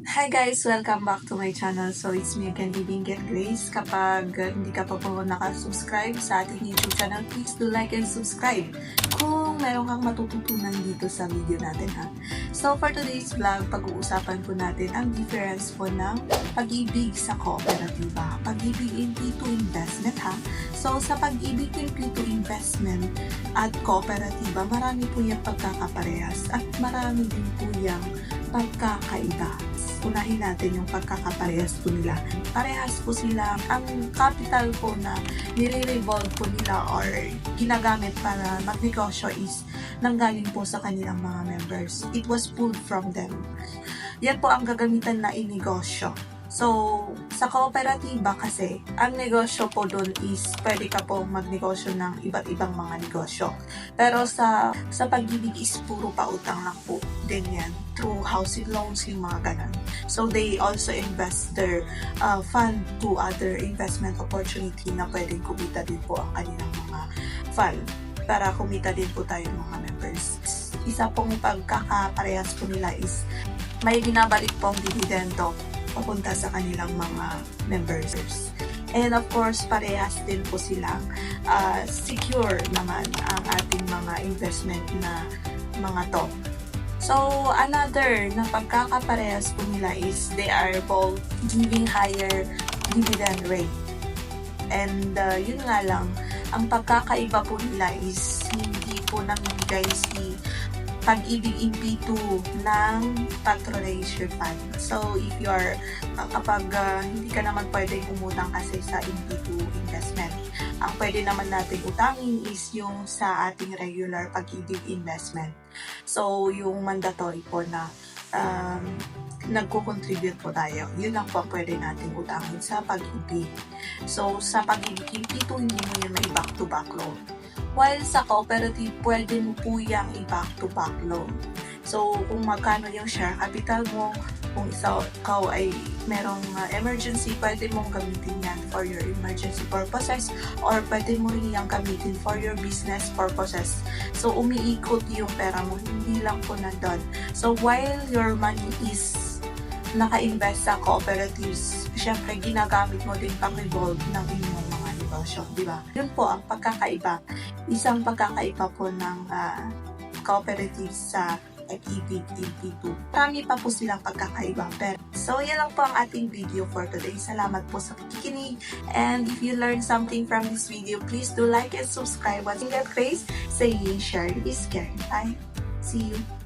Hi guys! Welcome back to my channel. So it's me again, Get Grace. Kapag hindi ka pa po nakasubscribe sa ating YouTube channel, please do like and subscribe kung meron kang matututunan dito sa video natin ha. So for today's vlog, pag-uusapan po natin ang difference po ng pag-ibig sa kooperatiba. Pag-ibig in P2 investment ha. So sa pag-ibig in P2 investment at kooperatiba, marami po yung pagkakaparehas at marami din po yung pagkakaiba. Unahin natin yung pagkakaparehas po nila. Parehas po sila, ang capital po na nire-revolve po nila or ginagamit para magnegosyo is nanggaling po sa kanilang mga members. It was pulled from them. Yan po ang gagamitan na inegosyo. So, sa kooperatiba kasi, ang negosyo po doon is pwede ka po magnegosyo ng iba't ibang mga negosyo. Pero sa pag-ibig is puro pautang lang po din yan through housing loans, yung mga ganun. So, they also invest their fund to other investment opportunity na pwedeng kumita din po ang kanilang mga fund para kumita din po tayo mga members. Isa pong pagkakaparehas po nila is may binabalik pong dividendo papunta sa kanilang mga members. And of course, parehas din po silang secure naman ang ating mga investment na mga to. So, another na pagkakaparehas po nila is they are both giving higher dividend rate. And yun nga lang, ang pagkakaiba po nila is hindi po namimigay si pag-ibig in P2 ng patronage fund. So, if you are, kapag hindi ka naman pwedeng umutang kasi sa in P2 investment, ang pwede naman natin utangin is yung sa ating regular pag-ibig investment. So, yung mandatory po na nagko-contribute po tayo. Yun lang po pwede natin utangin sa pag-ibig. So, sa pag-ibig in P2, hindi mo yun may back-to-back loan. While sa cooperative, pwede mo po yung i-back-to-back loan. So, kung magkano yung share capital mo, kung ikaw ay merong emergency, pwede mong gamitin yan for your emergency purposes or pwede mo rin yung gamitin for your business purposes. So, umiikot yung pera mo, hindi lang po na doon. So, while your money is naka-invest sa cooperatives, syempre ginagamit mo din pang-revolve ng inyong mga negosyo, di ba? Yun po ang pagkakaiba. Isang pagkakaiba po ng cooperatives sa pag-ibig in P2. Marami pa po silang pagkakaiba. So, yan lang po ang ating video for today. Salamat po sa pakikinig. And if you learned something from this video, please do like and subscribe. Get Grace, saying share is caring. Bye. See you.